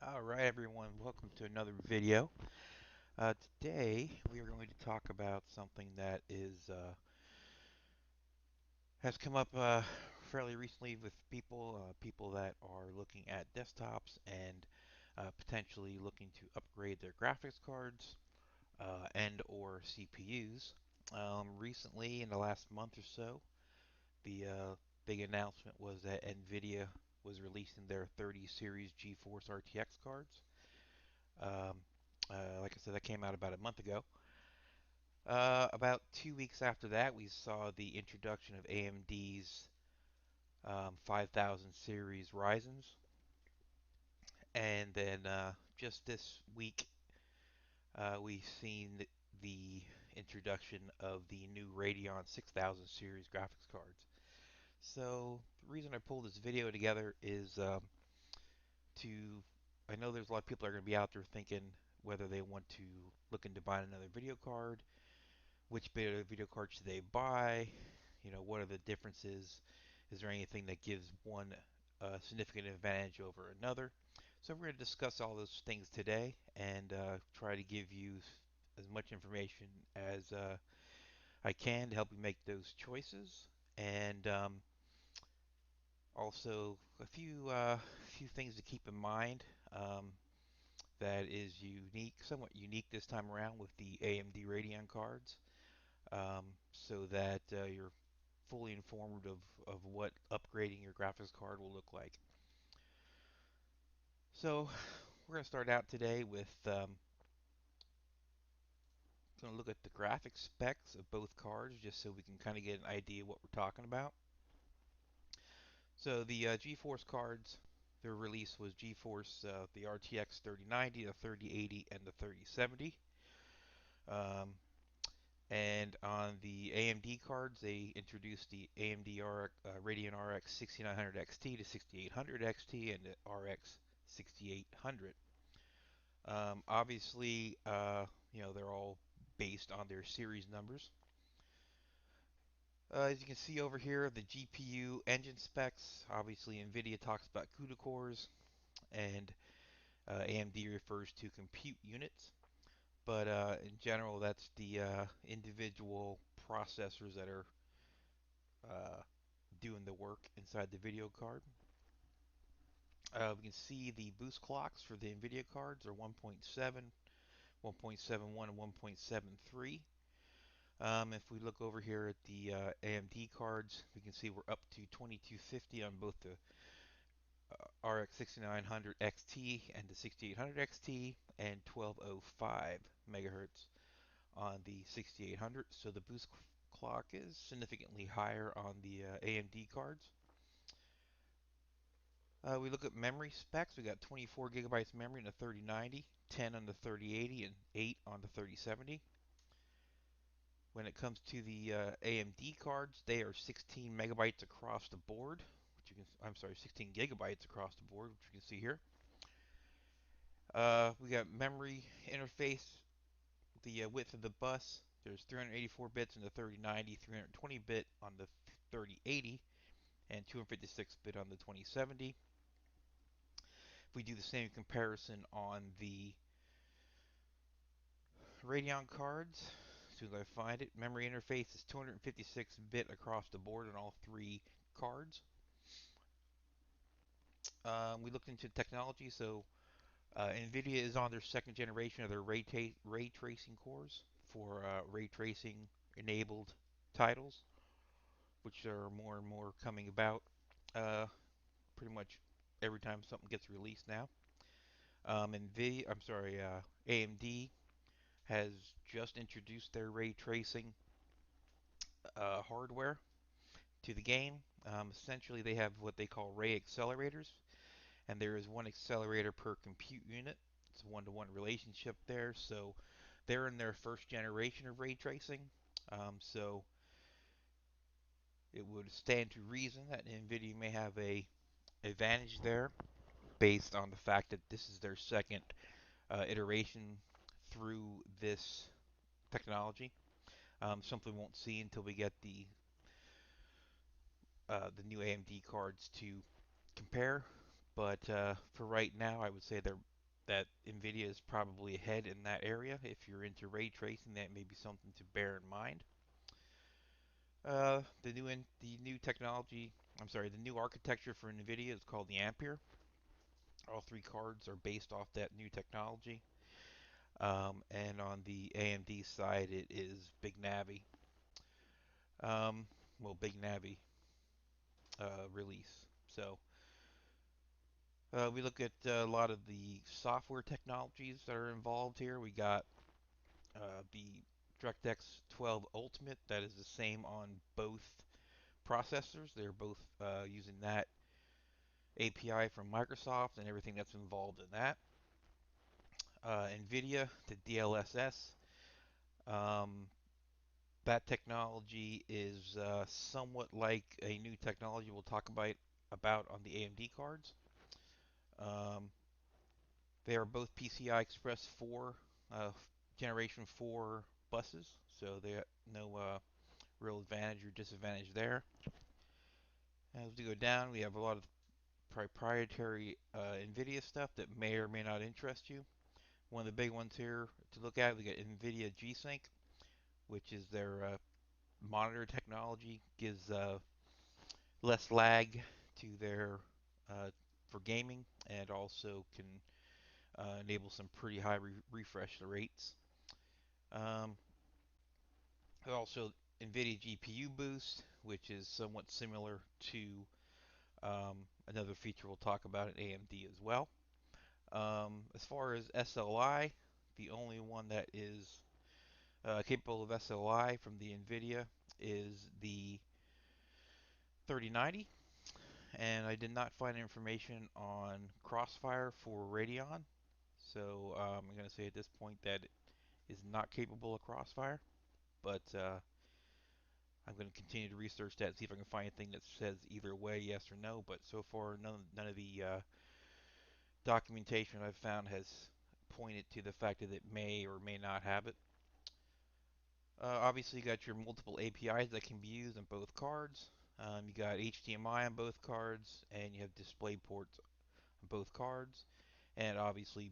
All right, everyone, welcome to another video. Today we are going to talk about something that has come up fairly recently with people that are looking at desktops and potentially looking to upgrade their graphics cards and or CPUs. Recently, in the last month or so, the big announcement was that NVIDIA was releasing their 30 series GeForce RTX cards. Um, like I said, that came out about a month ago. About 2 weeks after that, we saw the introduction of AMD's 5000 series Ryzen's. And then just this week, we've seen the introduction of the new Radeon 6000 series graphics cards. So the reason I pulled this video together is to, I know there's a lot of people that are going to be out there thinking whether they want to look into buying another video card, which video card should they buy, what are the differences, is there anything that gives one a significant advantage over another. So we're going to discuss all those things today and try to give you as much information as I can to help you make those choices. And also a few things to keep in mind that is somewhat unique this time around with the AMD Radeon cards, so that you're fully informed of what upgrading your graphics card will look like. So we're going to start out today with going to look at the graphic specs of both cards just so we can kind of get an idea what we're talking about. So the GeForce cards, their release was GeForce the RTX 3090, the 3080, and the 3070. Um, and on the AMD cards, they introduced the AMD Radeon RX 6900 XT to 6800 XT and the RX 6800. Obviously, they're all based on their series numbers. As you can see over here, the GPU engine specs. Obviously, NVIDIA talks about CUDA cores, and AMD refers to compute units. But in general, that's the individual processors that are uh, doing the work inside the video card. We can see the boost clocks for the NVIDIA cards are 1.7, 1.71, and 1.73. If we look over here at the AMD cards, we can see we're up to 2250 on both the RX 6900 XT and the 6800 XT, and 1205 megahertz on the 6800. So the boost clock is significantly higher on the AMD cards. We look at memory specs. We got 24 gigabytes memory in the 3090, 10 on the 3080, and 8 on the 3070. When it comes to the AMD cards, they are 16 megabytes across the board, I'm sorry, 16 gigabytes across the board, which you can see here. We got memory interface, the width of the bus. There's 384 bits in the 3090, 320 bit on the 3080, and 256 bit on the 2070. If we do the same comparison on the Radeon cards, as soon as I find it, memory interface is 256 bit across the board on all three cards. We looked into technology, so NVIDIA is on their second generation of their ray tracing cores for ray tracing enabled titles, which are more and more coming about uh, pretty much every time something gets released now. AMD has just introduced their ray tracing hardware to the game. Essentially, they have what they call ray accelerators, and there is one accelerator per compute unit. It's a one-to-one relationship there. So they're in their first generation of ray tracing. So it would stand to reason that NVIDIA may have a advantage there based on the fact that this is their second iteration through this technology. Something we won't see until we get the new AMD cards to compare. But for right now, I would say that NVIDIA is probably ahead in that area. If you're into ray tracing, that may be something to bear in mind. The new technology, I'm sorry, the new architecture for NVIDIA is called the Ampere. All three cards are based off that new technology. And on the AMD side, it is Big Navi. Um, well, Big Navi release. So we look at a lot of the software technologies that are involved here. We got the DirectX 12 Ultimate, that is the same on both processors. They're both using that API from Microsoft and everything that's involved in that. NVIDIA, the DLSS. Um, that technology is somewhat like a new technology we'll talk about on the AMD cards. Um, they are both PCI Express 4 Generation 4 buses, so they have no real advantage or disadvantage there. As we go down, we have a lot of proprietary NVIDIA stuff that may or may not interest you. One of the big ones here to look at, we got NVIDIA G-Sync, which is their monitor technology, gives less lag to their for gaming, and also can enable some pretty high refresh rates. Um, also, NVIDIA GPU Boost, which is somewhat similar to another feature we'll talk about at AMD as well. As far as SLI, the only one that is capable of SLI from the NVIDIA is the 3090, and I did not find information on Crossfire for Radeon, so I'm going to say at this point that it is not capable of Crossfire, but I'm going to continue to research that and see if I can find anything that says either way, yes or no, but so far none of the documentation I've found has pointed to the fact that it may or may not have it. Obviously, you got your multiple APIs that can be used on both cards. You got HDMI on both cards, and you have display ports on both cards, and obviously,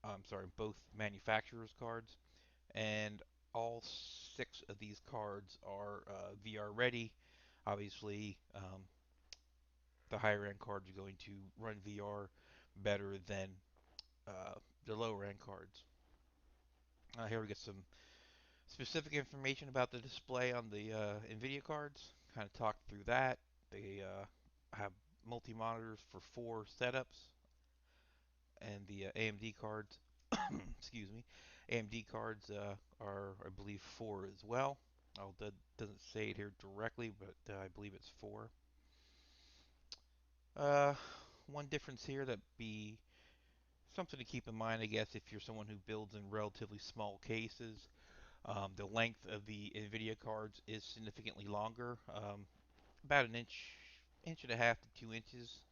I'm sorry, both manufacturers' cards. And all six of these cards are VR ready. Obviously, the higher end cards are going to run VR better than the lower end cards. Here we get some specific information about the display on the NVIDIA cards. Kind of talk through that. They have multi monitors for 4 setups, and the AMD cards, excuse me, AMD cards are, I believe, 4 as well. Oh, that doesn't say it here directly, but I believe it's 4. Uh, one difference here that be something to keep in mind, I guess, if you're someone who builds in relatively small cases. The length of the NVIDIA cards is significantly longer, about an inch and a half to 2 inches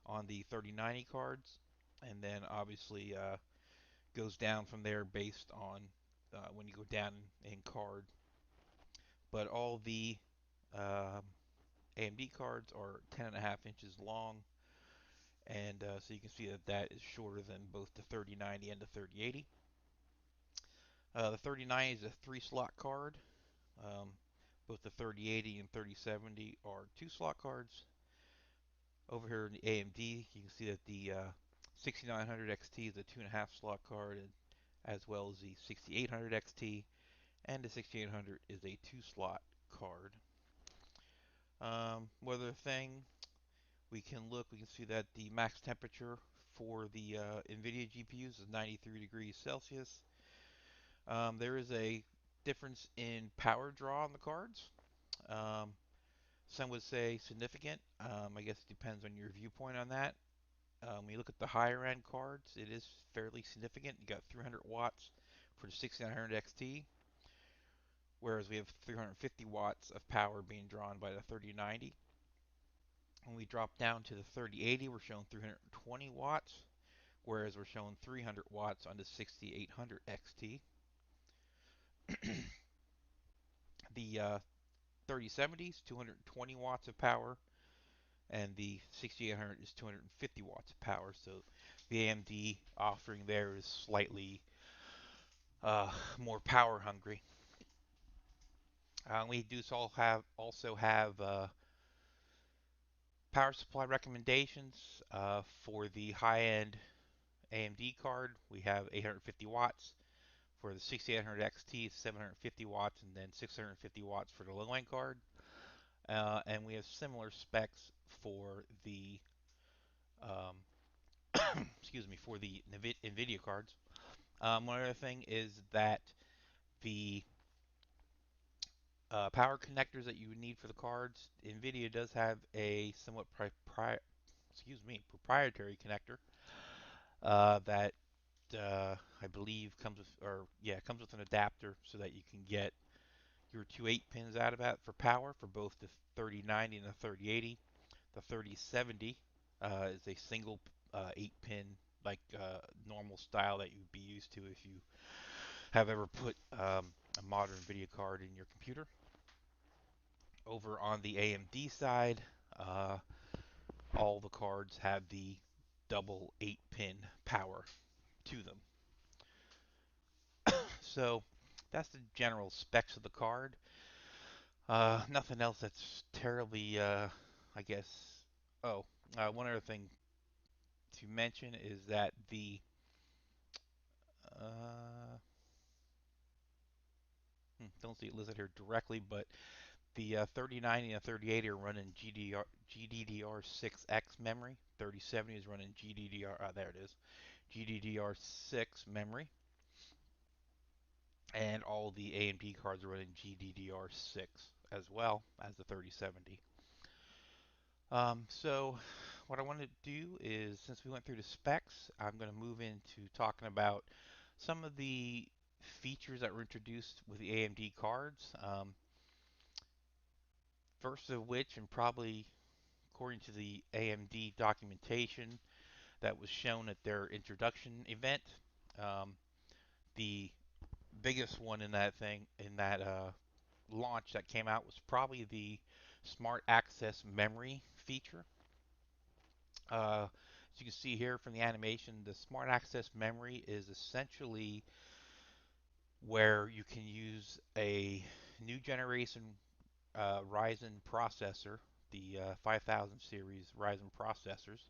on the 3090 cards, and then obviously goes down from there based on when you go down in card. But all the AMD cards are 10.5 inches long, and so you can see that that is shorter than both the 3090 and the 3080. The 3090 is a 3 slot card. Um, both the 3080 and 3070 are 2 slot cards. Over here in the AMD, you can see that the 6900 XT is a 2.5 slot card, and as well as the 6800 XT, and the 6800 is a 2 slot card. Weather thing, we can see that the max temperature for the NVIDIA GPUs is 93 degrees Celsius. There is a difference in power draw on the cards. Um, some would say significant. I guess it depends on your viewpoint on that. When you look at the higher end cards, it is fairly significant. You got 300 watts for the 6900 XT, whereas we have 350 watts of power being drawn by the 3090. When we drop down to the 3080, we're showing 320 watts, whereas we're showing 300 watts on the 6800 XT. The 3070s, 220 watts of power, and the 6800 is 250 watts of power. So the AMD offering there is slightly more power hungry. We do also have power supply recommendations for the high-end AMD card. We have 850 watts. For the 6800 XT, 750 watts, and then 650 watts for the low-end card. And we have similar specs for the um, excuse me, for the NVIDIA cards. One other thing is that the power connectors that you would need for the cards, NVIDIA does have a somewhat proprietary connector that I believe comes with, or yeah, comes with an adapter so that you can get your two 8 pins out of that for power for both the 3090 and the 3080. The 3070 is a single 8 pin, like normal style that you'd be used to if you have ever put a modern video card in your computer. Over on the AMD side, all the cards have the double 8 pin power to them. So that's the general specs of the card. Nothing else that's terribly, I guess. Oh, one other thing to mention is that the uh, don't see it listed here directly, but the 3090 and 3080 are running GDDR6X memory. 3070 is running GDDR. There it is, GDDR6 memory, and all the AMD cards are running GDDR6 as well as the 3070. So what I want to do is, since we went through the specs, I'm going to move into talking about some of the features that were introduced with the AMD cards. First of which, and probably according to the AMD documentation that was shown at their introduction event, um, the biggest one in that launch that came out was probably the Smart Access Memory feature. As you can see here from the animation, the Smart Access Memory is essentially where you can use a new generation Ryzen processor, the 5000 series Ryzen processors,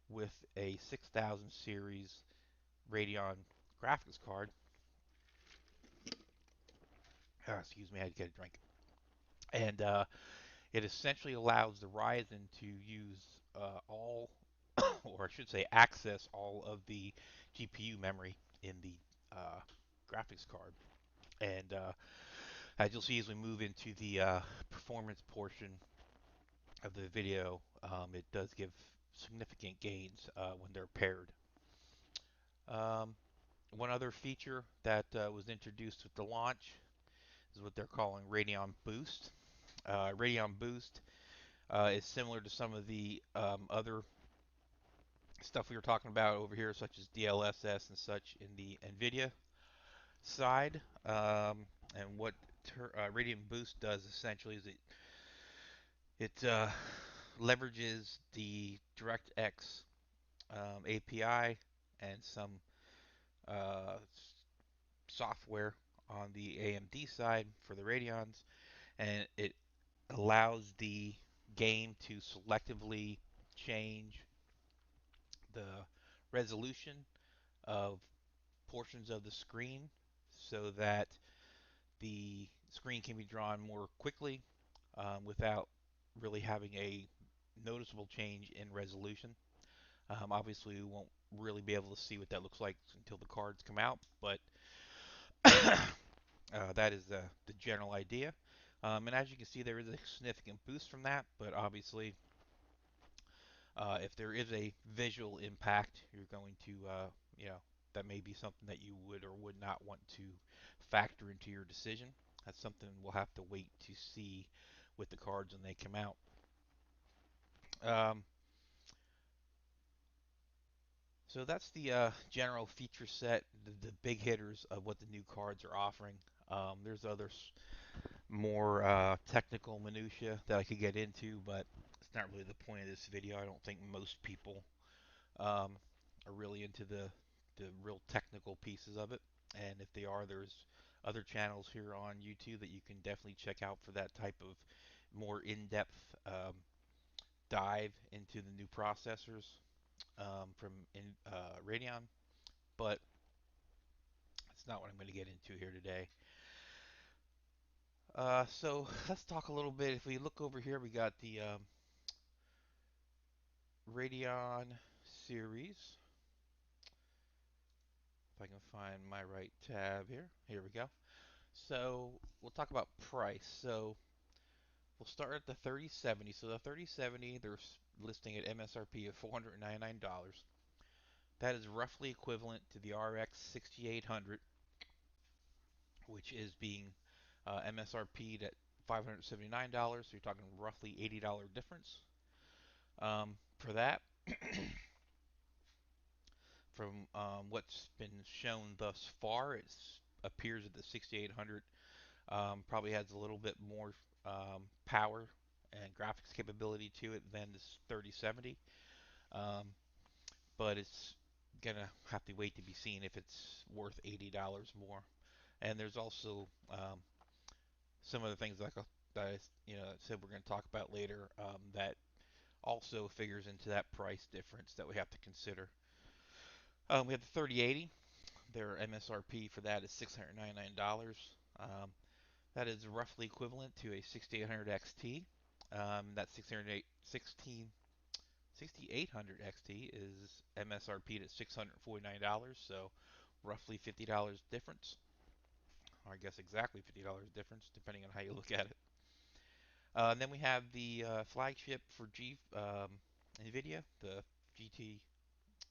with a 6000 series Radeon graphics card. Excuse me, I had to get a drink. And it essentially allows the Ryzen to use all, or I should say, access all of the GPU memory in the uh, graphics card. And as you'll see as we move into the performance portion of the video, it does give significant gains when they're paired. Um, One other feature that was introduced with the launch is what they're calling Radeon Boost. Radeon Boost is similar to some of the other stuff we were talking about over here, such as DLSS and such in the NVIDIA side. And what Radeon Boost does essentially is it leverages the DirectX API and some uh, software on the AMD side for the Radeons, and it allows the game to selectively change the resolution of portions of the screen so that the screen can be drawn more quickly without really having a noticeable change in resolution. Obviously, we won't really be able to see what that looks like until the cards come out, but that is the general idea. And as you can see, there is a significant boost from that, but obviously, if there is a visual impact, you're going to, that may be something that you would or would not want to factor into your decision. That's something we'll have to wait to see with the cards when they come out. Um, so that's the general feature set, the big hitters of what the new cards are offering. There's other more technical minutia that I could get into, but It's not really the point of this video. I don't think most people um, are really into the real technical pieces of it. And if they are, there's other channels here on YouTube that you can definitely check out for that type of more in-depth dive into the new processors from Radeon. But that's not what I'm going to get into here today. So let's talk a little bit. If we look over here, we got the Radeon series. If I can find my right tab here. Here we go. So we'll talk about price. So we'll start at the 3070. So the 3070, they're listing at MSRP of $499. That is roughly equivalent to the RX 6800, which is being MSRP'd at $579. So you're talking roughly $80 difference. For that, from what's been shown thus far, it appears that the 6800 probably has a little bit more power and graphics capability to it than this 3070. Um, but it's gonna have to wait to be seen if it's worth $80 more. And there's also some of the things like that I said we're going to talk about later that also figures into that price difference that we have to consider. We have the 3080. Their MSRP for that is $699. That is roughly equivalent to a 6800 XT. That 6800 XT is MSRP at $649, so roughly $50 difference, or I guess exactly $50 difference, depending on how you look at it. And then we have the flagship for NVIDIA, the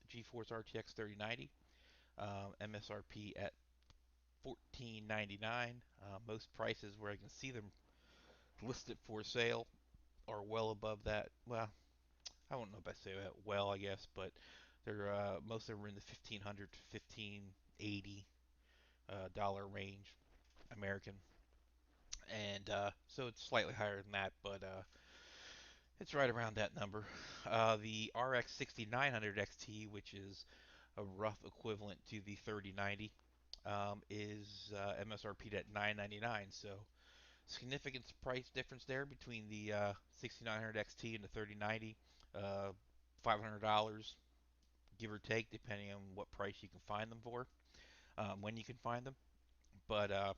GeForce RTX 3090, MSRP at $1499. Most prices where I can see them listed for sale are well above that. Well, I don't know if I say that well, I guess, but they're most of them are in the 1500 to 1580 dollar range, American, and so it's slightly higher than that, but it's right around that number. The RX 6900 XT, which is a rough equivalent to the 3090, is MSRP'd at $999. So significant price difference there between the 6900 XT and the 3090. $500, give or take, depending on what price you can find them for, when you can find them. But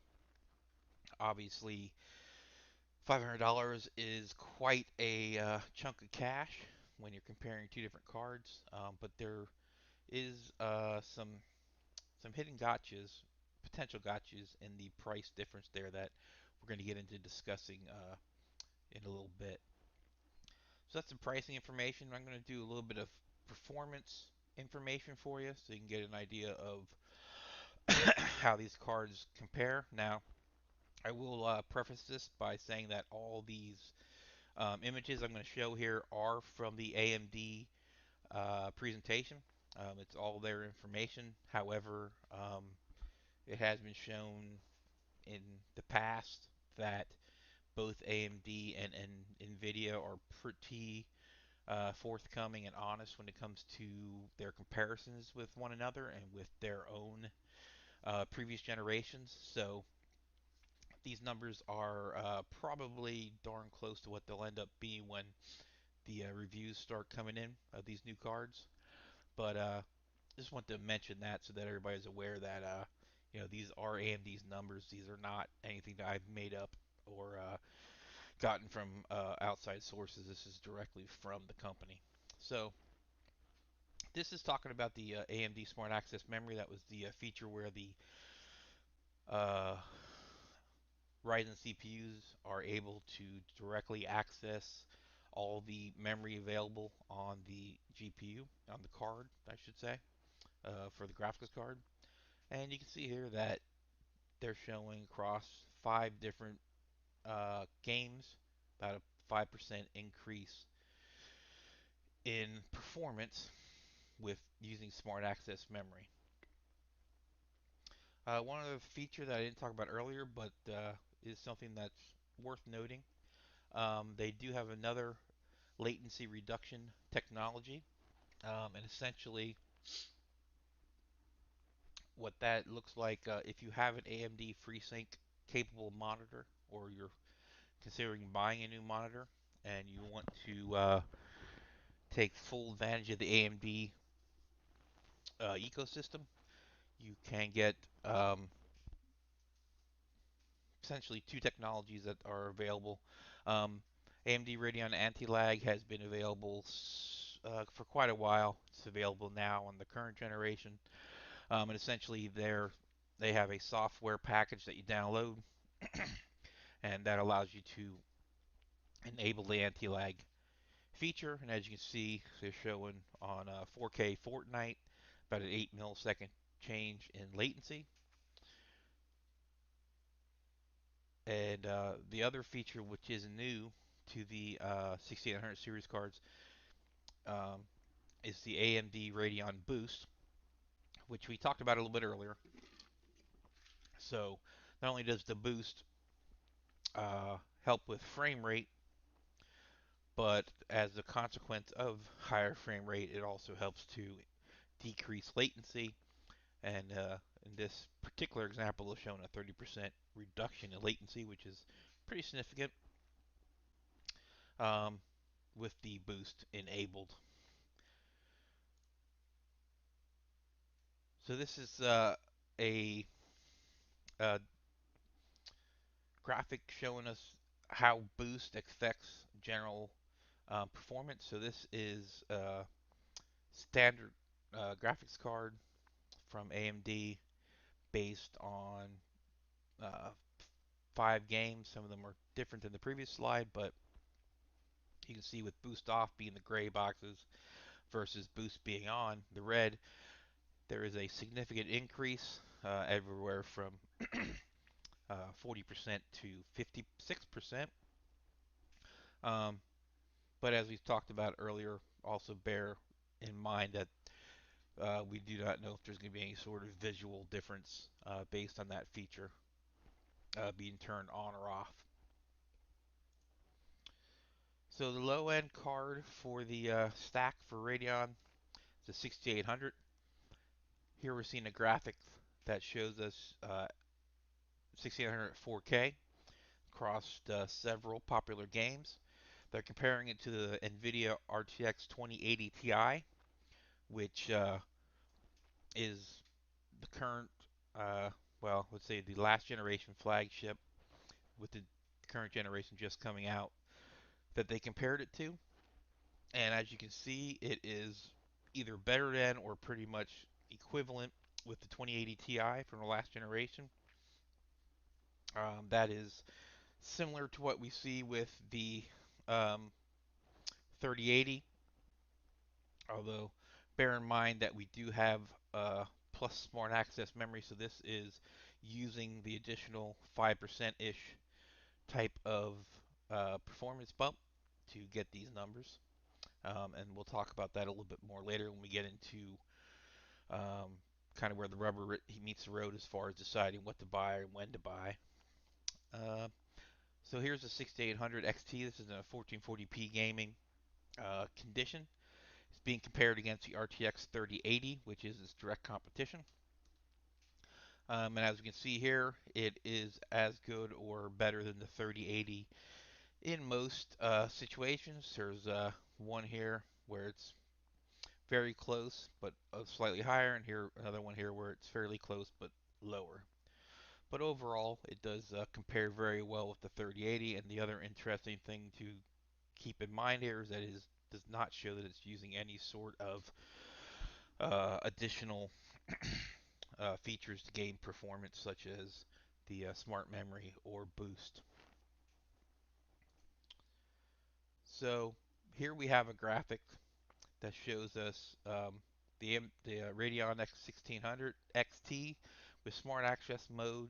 obviously, $500 is quite a chunk of cash when you're comparing two different cards. But there is some hidden gotchas, potential gotchas in the price difference there that we're going to get into discussing in a little bit. So that's some pricing information. I'm going to do a little bit of performance information for you so you can get an idea of how these cards compare. Now, I will preface this by saying that all these images I'm going to show here are from the AMD presentation. It's all their information. However, it has been shown in the past that both AMD and NVIDIA are pretty forthcoming and honest when it comes to their comparisons with one another and with their own previous generations. So these numbers are probably darn close to what they'll end up being when the reviews start coming in of these new cards. But just want to mention that so that everybody's aware that these are AMD's numbers. These are not anything that I've made up or gotten from outside sources. This is directly from the company. So this is talking about the AMD Smart Access Memory. That was the feature where the uh, Ryzen CPUs are able to directly access all the memory available on the GPU, on the card, I should say, for the graphics card. And you can see here that they're showing across 5 different games about a 5% increase in performance with using smart access memory. One other feature that I didn't talk about earlier, but is something that's worth noting. They do have another latency reduction technology. And essentially, what that looks like, if you have an AMD FreeSync capable monitor, or you're considering buying a new monitor, and you want to take full advantage of the AMD ecosystem, you can get essentially two technologies that are available. AMD Radeon Anti-Lag has been available for quite a while. It's available now on the current generation, and essentially they have a software package that you download, and that allows you to enable the anti-lag feature. And as you can see, they're showing on 4K Fortnite about an 8 millisecond change in latency. And the other feature, which is new to the 6800 series cards, um, is the AMD Radeon Boost, which we talked about a little bit earlier. So not only does the boost help with frame rate, but as a consequence of higher frame rate, it also helps to decrease latency. And in this particular example, is showing a 30% reduction in latency, which is pretty significant um, with the boost enabled. So this is a graphic showing us how boost affects general performance. So this is a standard graphics card from AMD based on uh, 5 games. Some of them are different than the previous slide, but you can see with boost off being the gray boxes versus boost being on the red, there is a significant increase everywhere from 40% to 56%. Um, but as we talked about earlier, also bear in mind that we do not know if there's going to be any sort of visual difference based on that feature being turned on or off. So the low end card for the stack for Radeon is the 6800. Here we're seeing a graphic that shows us 6800 4K across several popular games. They're comparing it to the NVIDIA RTX 2080 Ti, which is the current, uh, well, let's say the last generation flagship with the current generation just coming out that they compared it to. And as you can see, it is either better than or pretty much equivalent with the 2080 Ti from the last generation. That is similar to what we see with the um, 3080, although bear in mind that we do have plus smart access memory, so this is using the additional 5% ish type of performance bump to get these numbers. And we'll talk about that a little bit more later when we get into um, kind of where the rubber meets the road as far as deciding what to buy and when to buy. Uh, so here's the 6800 XT. This is in a 1440p gaming condition. It's being compared against the RTX 3080, which is its direct competition. And as you can see here, it is as good or better than the 3080 in most situations. There's one here where it's very close but slightly higher, and here another one here where it's fairly close but lower. But overall, it does compare very well with the 3080. And the other interesting thing to keep in mind here is that it does not show that it's using any sort of additional features to gain performance, such as the smart memory or boost. So here we have a graphic that shows us the Radeon X1600 XT with smart access mode,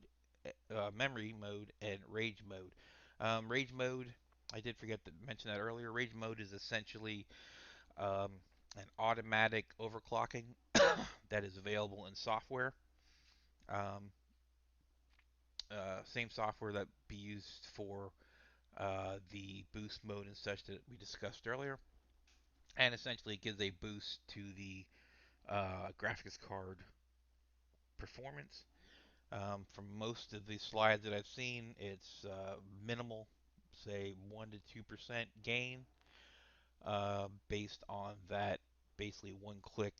memory mode, and rage mode. Rage mode, I did forget to mention that earlier. Rage mode is essentially um, an automatic overclocking that is available in software. Um, Same software that be used for the boost mode and such that we discussed earlier, and essentially it gives a boost to the graphics card performance. From most of the slides that I've seen, it's minimal, say 1 to 2% gain, based on that basically one click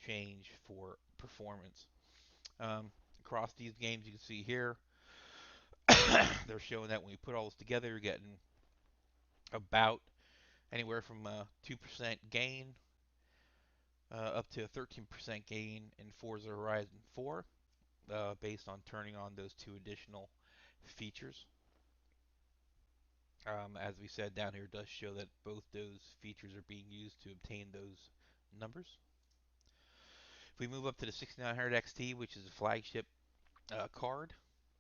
change for performance. Across these games, you can see here, they're showing that when you put all this together, you're getting about anywhere from 2% gain up to a 13% gain in Forza Horizon 4, based on turning on those two additional features. As we said, down here does show that both those features are being used to obtain those numbers. If we move up to the 6900 XT, which is a flagship card,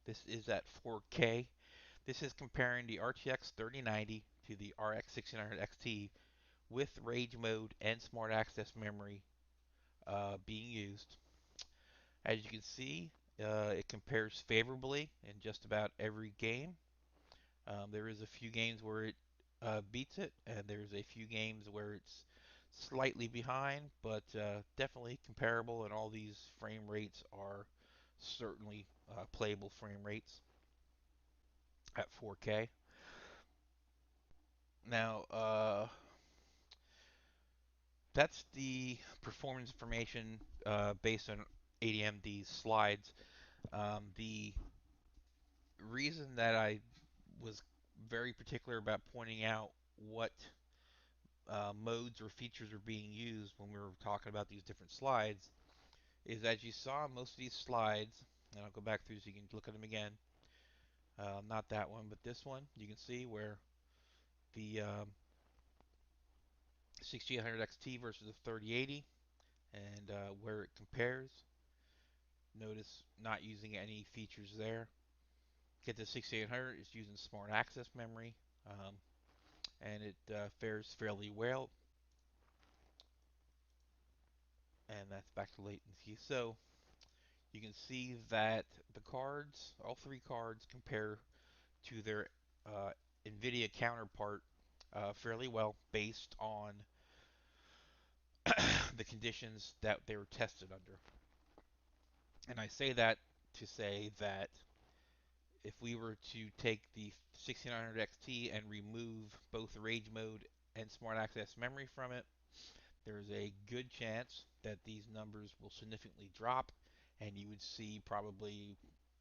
this is at 4K. This is comparing the RTX 3090 to the RX 6900 XT with Rage mode and Smart Access memory being used. As you can see, it compares favorably in just about every game. There is a few games where it beats it, and there's a few games where it's slightly behind, but definitely comparable, and all these frame rates are certainly playable frame rates at 4K. Now, that's the performance information based on AMD's slides. The reason that I was very particular about pointing out what modes or features are being used when we were talking about these different slides is, as you saw most of these slides, and I'll go back through so you can look at them again. Not that one, but this one. You can see where the 6800 XT versus the 3080 and where it compares. Notice not using any features there. Get the 6800, it's using smart access memory, and it fares fairly well. And that's back to latency. So you can see that the cards, all three cards, compare to their uh, NVIDIA counterpart fairly well based on the conditions that they were tested under. And I say that to say that if we were to take the 6900 XT and remove both Rage mode and Smart Access memory from it, there's a good chance that these numbers will significantly drop, and you would see probably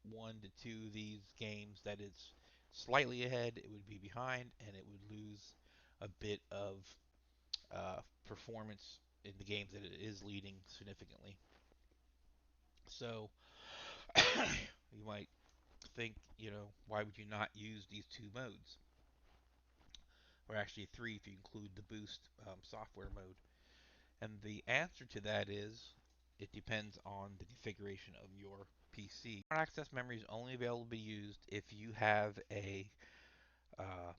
one to two of these games that it's slightly ahead, it would be behind, and it would lose a bit of performance in the games that it is leading significantly. So you might think, why would you not use these two modes? Or actually three if you include the Boost software mode. And the answer to that is it depends on the configuration of your PC. Smart access memory is only available to be used if you have a uh,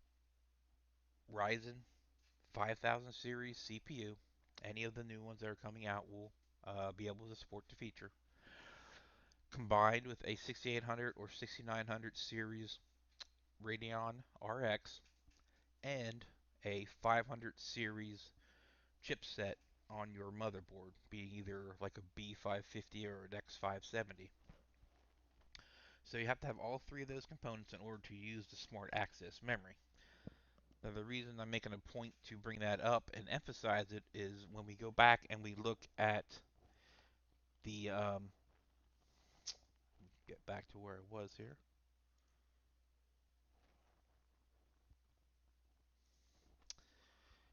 Ryzen 5000 series CPU. Any of the new ones that are coming out will be able to support the feature. Combined with a 6800 or 6900 series Radeon RX and a 500 series chipset on your motherboard, being either like a B550 or an X570. So you have to have all three of those components in order to use the smart access memory. Now, the reason I'm making a point to bring that up and emphasize it is when we go back and we look at the get back to where it was here.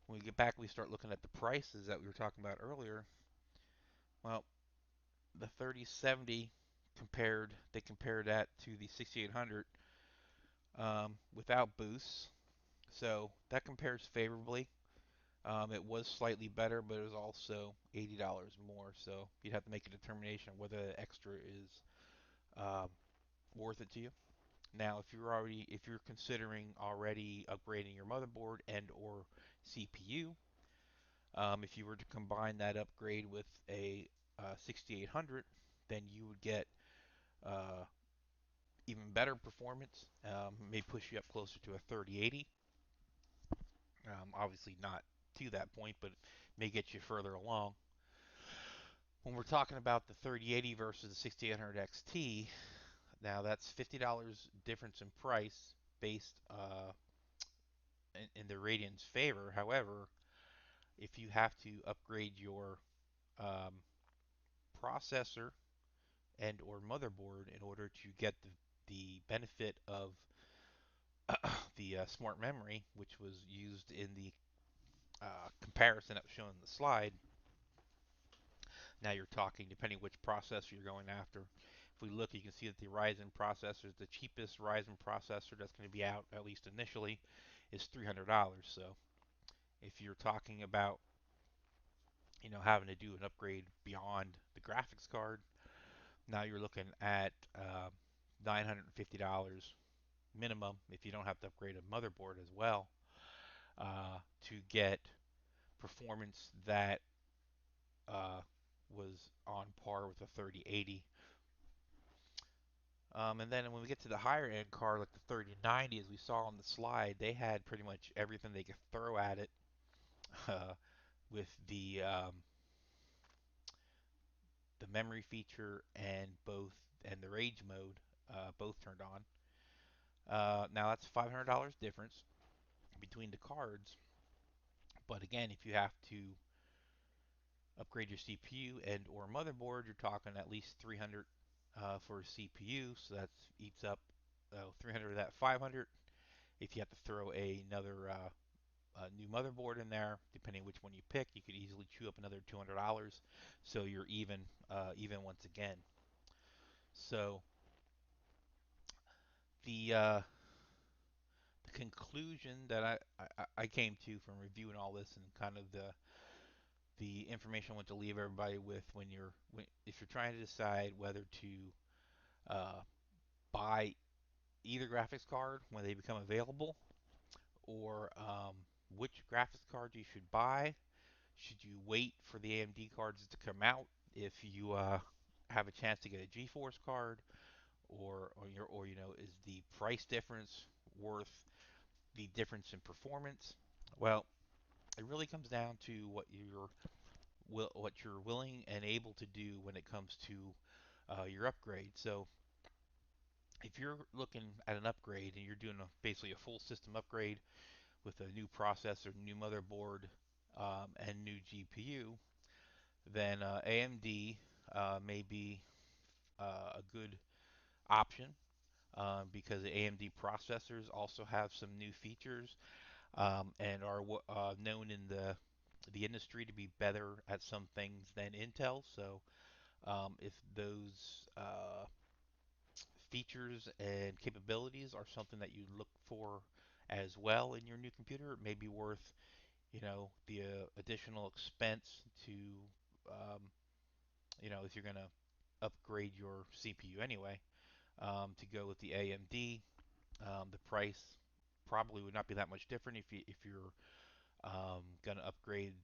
When we get back, we start looking at the prices that we were talking about earlier. Well, the 3070 they compared that to the 6800 without boosts. So that compares favorably. It was slightly better, but it was also $80 more. So you'd have to make a determination of whether the extra is um, worth it to you. Now, if you're considering already upgrading your motherboard and or CPU, if you were to combine that upgrade with a 6800, then you would get uh, even better performance. May push you up closer to a 3080. Obviously not to that point, but may get you further along. When we're talking about the 3080 versus the 6800 XT, now that's $50 difference in price based in the Radeon's favor. However, if you have to upgrade your um, processor and or motherboard in order to get the benefit of the smart memory, which was used in the comparison that was shown in the slide, now you're talking, depending which processor you're going after. If we look, you can see that the Ryzen processor is the cheapest Ryzen processor that's going to be out, at least initially, is $300. So if you're talking about, having to do an upgrade beyond the graphics card, now you're looking at $950 minimum if you don't have to upgrade a motherboard as well to get performance that uh, was on par with the 3080. And then when we get to the higher end card, like the 3090, as we saw on the slide, they had pretty much everything they could throw at it uh, with the memory feature and the rage mode both turned on. Now that's $500 difference between the cards. But again, if you have to upgrade your CPU and or motherboard, you're talking at least 300 for a CPU. So that eats up 300 of that 500. If you have to throw another new motherboard in there, depending which one you pick, you could easily chew up another $200. So you're even once again. So the uh, the conclusion that I came to from reviewing all this and kind of the information I want to leave everybody with if you're trying to decide whether to uh, buy either graphics card when they become available, or which graphics card you should buy. Should you wait for the AMD cards to come out if you have a chance to get a GeForce card, or is the price difference worth the difference in performance? Well, it really comes down to what you're willing and able to do when it comes to your upgrade. So if you're looking at an upgrade and you're doing basically a full system upgrade with a new processor, new motherboard, and new GPU, then AMD may be a good option because the AMD processors also have some new features and are known in the industry to be better at some things than Intel. So if those features and capabilities are something that you look for as well in your new computer, it may be worth the additional expense to um, if you're going to upgrade your CPU anyway, to go with the AMD. The price probably would not be that much different if you're going to upgrade.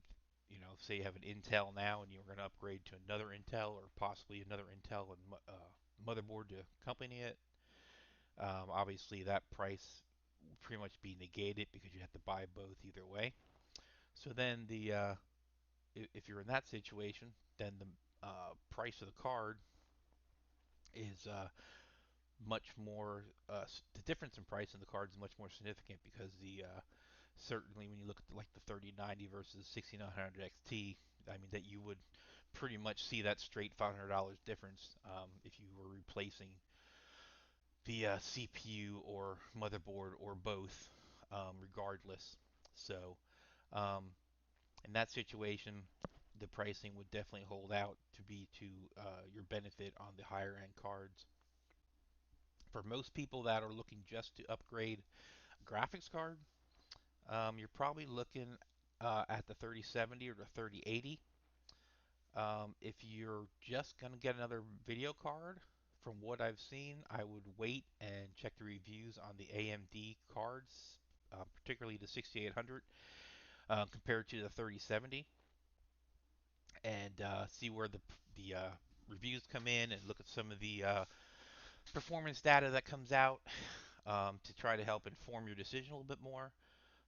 Say you have an Intel now and you're going to upgrade to another Intel or possibly another Intel and motherboard to accompany it. Obviously, that price will pretty much be negated because you have to buy both either way. So then if you're in that situation, then the price of the card is much more. The difference in price in the card is much more significant because the certainly when you look at like the 3090 versus 6900 XT, I mean that you would pretty much see that straight $500 difference if you were replacing the CPU or motherboard or both, regardless. So um, in that situation, the pricing would definitely hold out to be to your benefit on the higher end cards. For most people that are looking just to upgrade a graphics card, you're probably looking at the 3070 or the 3080. If you're just going to get another video card, from what I've seen, I would wait and check the reviews on the AMD cards, particularly the 6800, compared to the 3070, and see where the reviews come in and look at some of the performance data that comes out to try to help inform your decision a little bit more.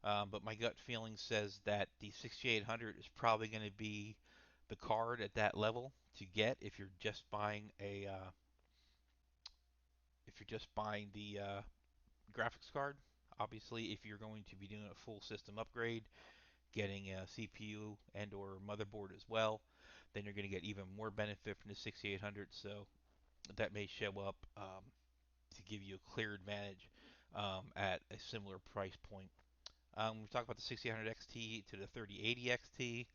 But my gut feeling says that the 6800 is probably going to be the card at that level to get if you're just buying a if you're just buying the graphics card. Obviously, if you're going to be doing a full system upgrade, getting a CPU and or motherboard as well, then you're going to get even more benefit from the 6800. So that may show up to give you a clear advantage at a similar price point. We talked about the 6800 XT to the 3080 XT.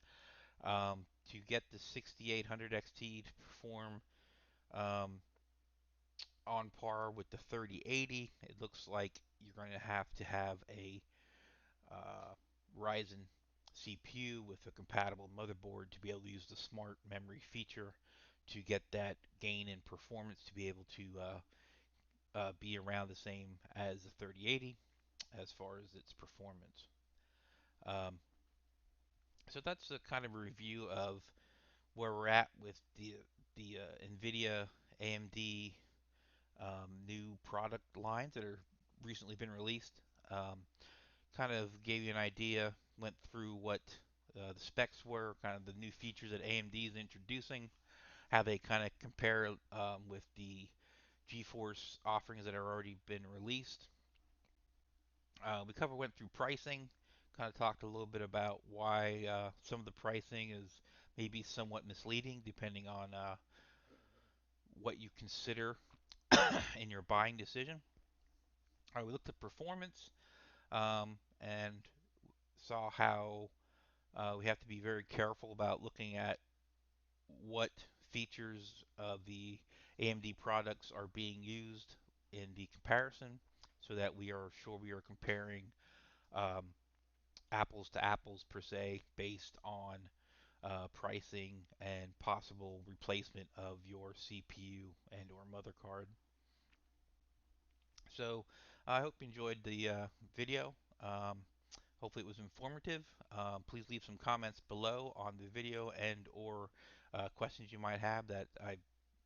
To get the 6800 XT to perform um, on par with the 3080, it looks like you're going to have a uh, Ryzen CPU with a compatible motherboard to be able to use the smart memory feature to get that gain in performance to be able to be around the same as the 3080 as far as its performance. Um, so that's a kind of a review of where we're at with the NVIDIA AMD new product lines that are recently been released. Kind of gave you an idea, went through what the specs were, kind of the new features that AMD is introducing, how they kind of compare with the GeForce offerings that have already been released. Went through pricing, kind of talked a little bit about why some of the pricing is maybe somewhat misleading depending on what you consider in your buying decision. All right, we looked at performance and saw how we have to be very careful about looking at what features of the AMD products are being used in the comparison so that we are sure we are comparing um, apples to apples per se based on pricing and possible replacement of your CPU and or mother card. So I hope you enjoyed the video. Hopefully it was informative. Please leave some comments below on the video and or questions you might have that I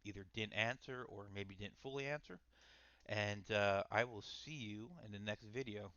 either didn't answer or maybe didn't fully answer. And I will see you in the next video.